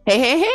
Hey.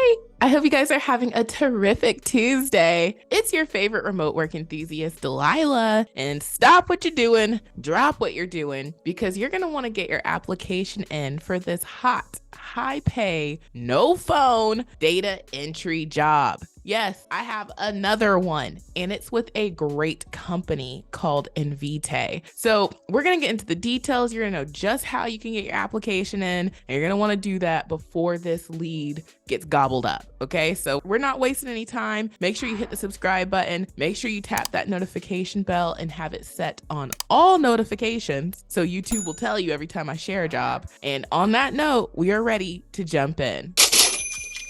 I hope you guys are having a terrific Tuesday. It's your favorite remote work enthusiast, Delilah. And stop what you're doing, drop what you're doing, because you're going to want to get your application in for this hot, high pay, no phone data entry job. Yes, I have another one, and it's with a great company called Invitae. So we're going to get into the details. You're going to know just how you can get your application in, and you're going to want to do that before this lead gets gobbled up. Okay, so we're not wasting any time. Make sure you hit the subscribe button. Make sure you tap that notification bell and have it set on all notifications so YouTube will tell you every time I share a job. And on that note, we are ready to jump in.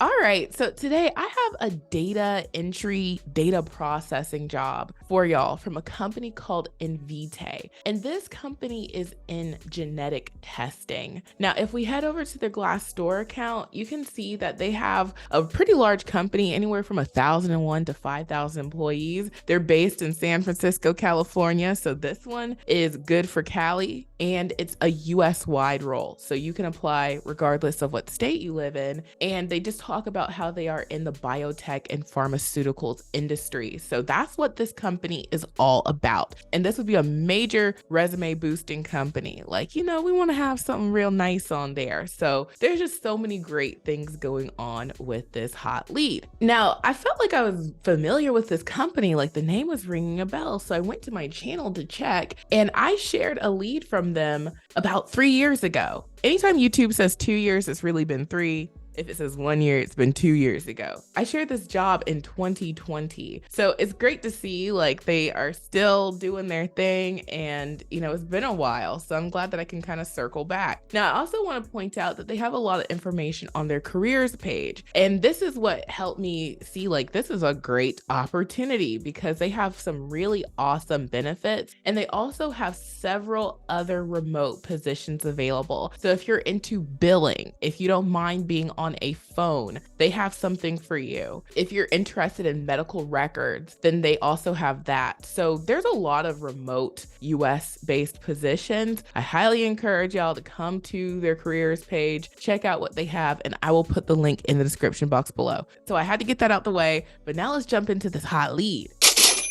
All right, so today I have a data entry, data processing job for y'all from a company called Invitae. And this company is in genetic testing. Now, if we head over to their Glassdoor account, you can see that they have a pretty large company, anywhere from 1,001 to 5,000 employees. They're based in San Francisco, California. So this one is good for Cali, and it's a US-wide role. So you can apply regardless of what state you live in. And they just talk about how they are in the biotech and pharmaceuticals industry. So that's what this company is all about. And this would be a major resume boosting company. Like, we want to have something real nice on there. So there's just so many great things going on with this hot lead. Now, I felt like I was familiar with this company, like the name was ringing a bell. So I went to my channel to check, and I shared a lead from them about 3 years ago. Anytime YouTube says 2 years, it's really been 3. If it says 1 year, it's been 2 years ago. I shared this job in 2020. So it's great to see like they are still doing their thing, and it's been a while. So I'm glad that I can kind of circle back. Now, I also want to point out that they have a lot of information on their careers page. And this is what helped me see like this is a great opportunity, because they have some really awesome benefits. And they also have several other remote positions available. So if you're into billing, if you don't mind being on a phone, they have something for you. If you're interested in medical records, then they also have that. So there's a lot of remote US based positions. I highly encourage y'all to come to their careers page, check out what they have, and I will put the link in the description box below. So I had to get that out the way, but now let's jump into this hot lead.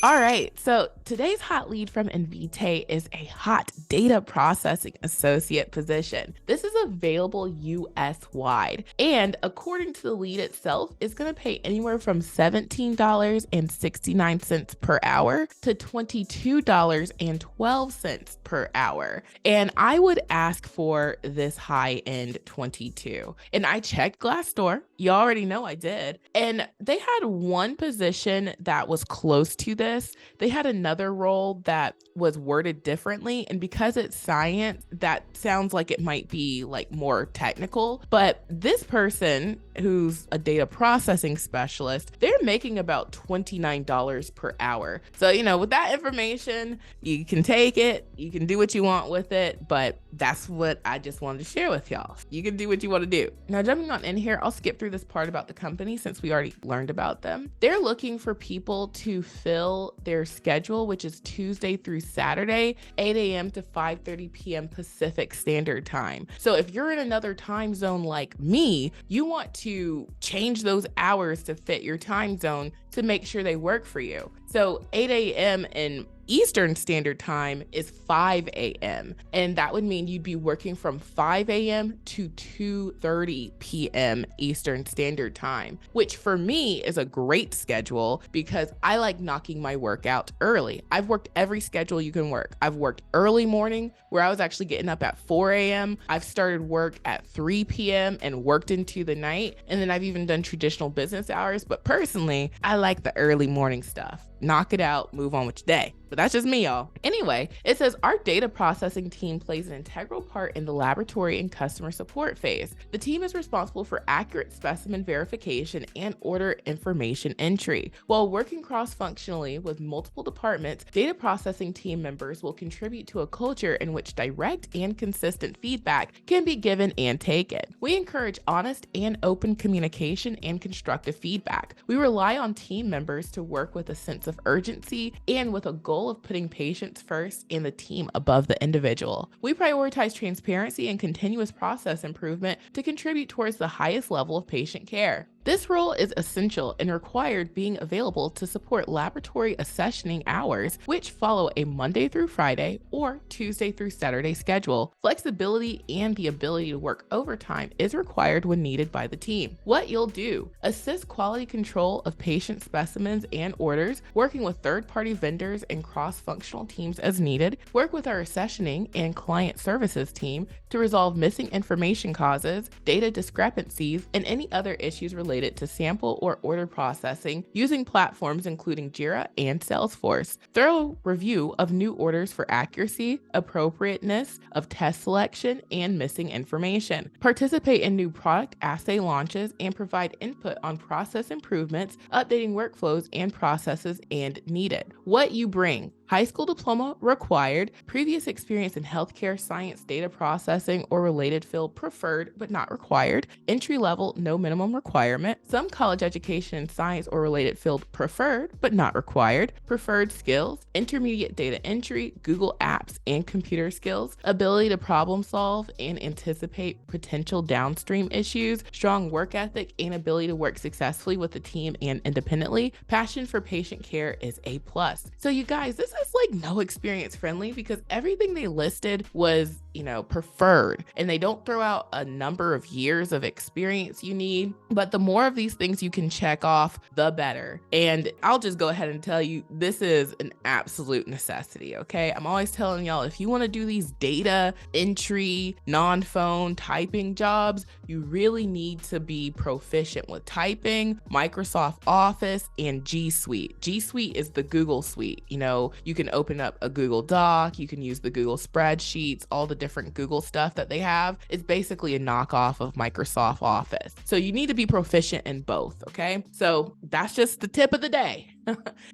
All right, so today's hot lead from Invitae is a hot data processing associate position. This is available US-wide, and according to the lead itself, it's going to pay anywhere from $17.69 per hour to $22.12 per hour. And I would ask for this high-end 22. And I checked Glassdoor. You already know I did. And they had one position that was close to this. They had another role that was worded differently. And because it's science, that sounds like it might be like more technical. But this person, who's a data processing specialist, they're making about $29 per hour. So, with that information, you can take it, you can do what you want with it, but that's what I just wanted to share with y'all. You can do what you want to do. Now, jumping on in here, I'll skip through this part about the company since we already learned about them. They're looking for people to fill their schedule, which is Tuesday through Saturday, 8 a.m. to 5:30 p.m. Pacific Standard Time. So if you're in another time zone like me, you want to change those hours to fit your time zone to make sure they work for you. So 8 a.m. in Eastern Standard Time is 5 a.m. And that would mean you'd be working from 5 a.m. to 2:30 p.m. Eastern Standard Time, which for me is a great schedule because I like knocking my work out early. I've worked every schedule you can work. I've worked early morning where I was actually getting up at 4 a.m. I've started work at 3 p.m. and worked into the night. And then I've even done traditional business hours. But personally, I like the early morning stuff. Knock it out, move on with your day. But that's just me, y'all. Anyway, it says our data processing team plays an integral part in the laboratory and customer support phase. The team is responsible for accurate specimen verification and order information entry. While working cross-functionally with multiple departments, data processing team members will contribute to a culture in which direct and consistent feedback can be given and taken. We encourage honest and open communication and constructive feedback. We rely on team team members to work with a sense of urgency and with a goal of putting patients first and the team above the individual. We prioritize transparency and continuous process improvement to contribute towards the highest level of patient care. This role is essential and required being available to support laboratory accessioning hours, which follow a Monday through Friday or Tuesday through Saturday schedule. Flexibility and the ability to work overtime is required when needed by the team. What you'll do: assist quality control of patient specimens and orders, working with third-party vendors and cross-functional teams as needed, work with our accessioning and client services team to resolve missing information causes, data discrepancies, and any other issues related to sample or order processing using platforms including Jira and Salesforce. Thorough review of new orders for accuracy, appropriateness of test selection, and missing information. Participate in new product assay launches and provide input on process improvements, updating workflows and processes and needed. What you bring: high school diploma required, previous experience in healthcare, science, data processing, or related field preferred but not required, entry level, no minimum requirement, some college education in science or related field preferred but not required, preferred skills, intermediate data entry, Google Apps and computer skills, ability to problem solve and anticipate potential downstream issues, strong work ethic and ability to work successfully with the team and independently, passion for patient care is A+. So you guys, this is like no experience friendly because everything they listed was, preferred, and they don't throw out a number of years of experience you need, but the more of these things you can check off, the better. And I'll just go ahead and tell you, this is an absolute necessity, okay? I'm always telling y'all, if you want to do these data entry, non-phone typing jobs, you really need to be proficient with typing, Microsoft Office, and G Suite. G Suite is the Google suite. You can open up a Google Doc, you can use the Google spreadsheets, all the different Google stuff that they have. It's basically a knockoff of Microsoft Office. So you need to be proficient in both, okay? So that's just the tip of the day.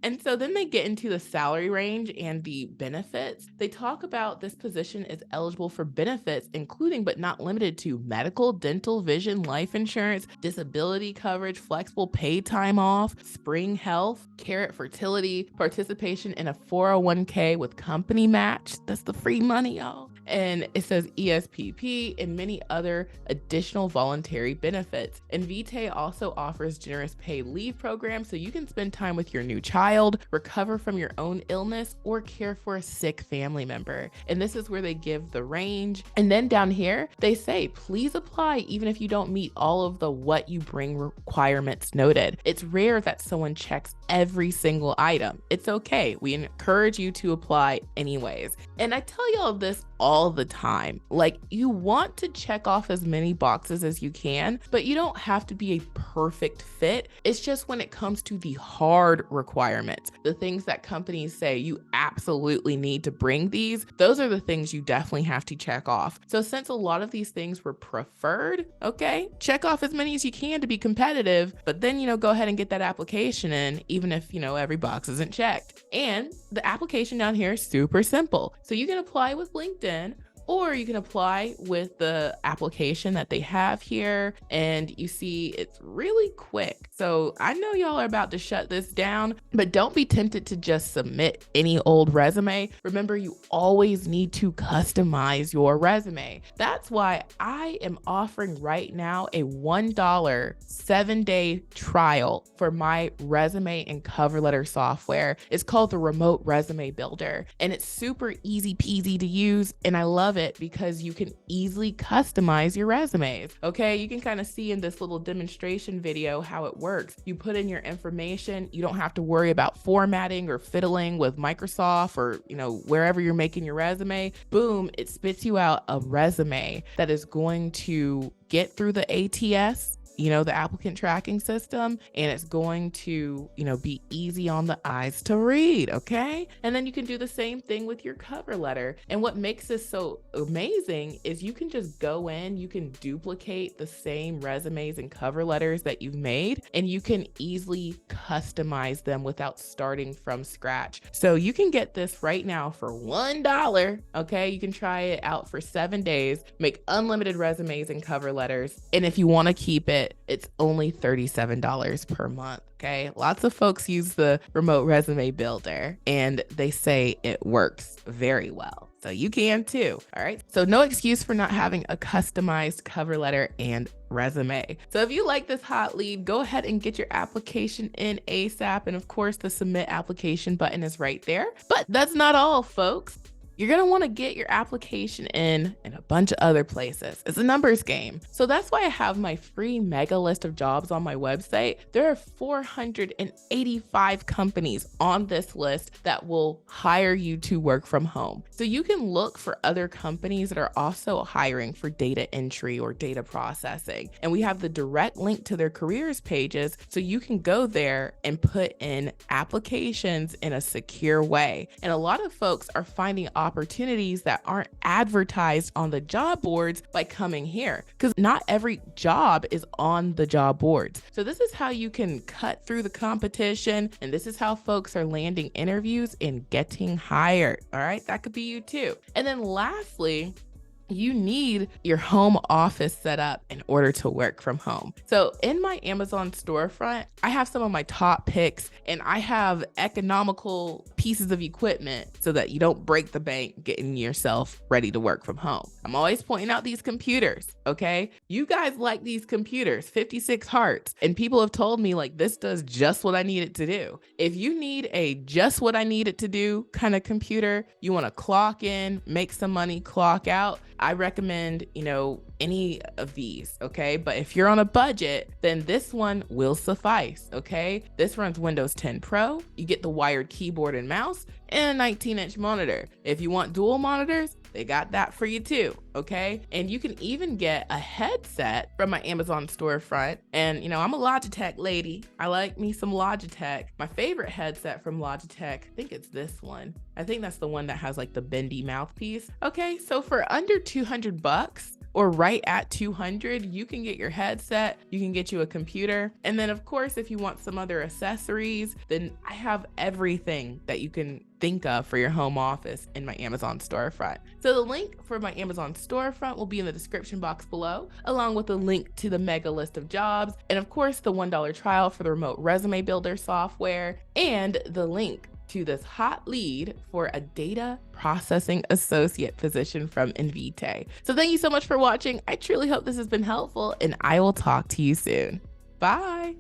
And so then they get into the salary range and the benefits. They talk about this position is eligible for benefits, including but not limited to medical, dental, vision, life insurance, disability coverage, flexible paid time off, spring health, carrot fertility, participation in a 401k with company match. That's the free money, y'all. And it says ESPP and many other additional voluntary benefits. Invitae also offers generous paid leave programs so you can spend time with your new child, recover from your own illness, or care for a sick family member. And this is where they give the range. And then down here, they say, please apply even if you don't meet all of the what you bring requirements noted. It's rare that someone checks every single item. It's okay. We encourage you to apply anyways. And I tell y'all this all the time. Like, you want to check off as many boxes as you can, but you don't have to be a perfect fit. It's just when it comes to the hard requirements, the things that companies say you absolutely need to bring these, those are the things you definitely have to check off. So since a lot of these things were preferred, okay, check off as many as you can to be competitive, but then, go ahead and get that application in, even if, every box isn't checked. And the application down here is super simple. So you can apply with LinkedIn, or you can apply with the application that they have here, and you see it's really quick. So I know y'all are about to shut this down, but don't be tempted to just submit any old resume. Remember, you always need to customize your resume. That's why I am offering right now a $1 7-day trial for my resume and cover letter software. It's called the Remote Resume Builder, and it's super easy peasy to use, and I love it because you can easily customize your resumes. Okay, you can kind of see in this little demonstration video how it works. You put in your information. You don't have to worry about formatting or fiddling with Microsoft or, wherever you're making your resume. Boom, it spits you out a resume that is going to get through the ATS, the applicant tracking system, and it's going to, be easy on the eyes to read, okay? And then you can do the same thing with your cover letter. And what makes this so amazing is you can just go in, you can duplicate the same resumes and cover letters that you've made, and you can easily customize them without starting from scratch. So you can get this right now for $1, okay? You can try it out for 7 days, make unlimited resumes and cover letters. And if you want to keep it, it, it's only $37 per month. Okay. Lots of folks use the remote resume builder and they say it works very well. So you can too. All right. So no excuse for not having a customized cover letter and resume. So if you like this hot lead, go ahead and get your application in ASAP. And of course, the submit application button is right there. But that's not all, folks. You're going to want to get your application in a bunch of other places. It's a numbers game. So that's why I have my free mega list of jobs on my website. There are 485 companies on this list that will hire you to work from home. So you can look for other companies that are also hiring for data entry or data processing. And we have the direct link to their careers pages. So you can go there and put in applications in a secure way. And a lot of folks are finding opportunities that aren't advertised on the job boards by coming here, because not every job is on the job boards. So this is how you can cut through the competition, and this is how folks are landing interviews and getting hired. All right, that could be you too. And then lastly, you need your home office set up in order to work from home. So in my Amazon storefront, I have some of my top picks and I have economical pieces of equipment so that you don't break the bank getting yourself ready to work from home. I'm always pointing out these computers, okay? You guys like these computers, 56 Hearts, and people have told me like this does just what I need it to do. If you need a just what I need it to do kind of computer, you want to clock in, make some money, clock out, I recommend, any of these, okay? But if you're on a budget, then this one will suffice, okay? This runs Windows 10 Pro. You get the wired keyboard and mouse and a 19-inch monitor. If you want dual monitors, they got that for you too, okay? And you can even get a headset from my Amazon storefront. And I'm a Logitech lady. I like me some Logitech. My favorite headset from Logitech, I think it's this one. I think that's the one that has like the bendy mouthpiece. Okay, so for under $200, or right at 200, you can get your headset, you can get you a computer. And then of course, if you want some other accessories, then I have everything that you can think of for your home office in my Amazon storefront. So the link for my Amazon storefront will be in the description box below, along with a link to the mega list of jobs. And of course, the $1 trial for the remote resume builder software, and the link to this hot lead for a data processing associate position from Invitae. So thank you so much for watching. I truly hope this has been helpful, and I will talk to you soon. Bye.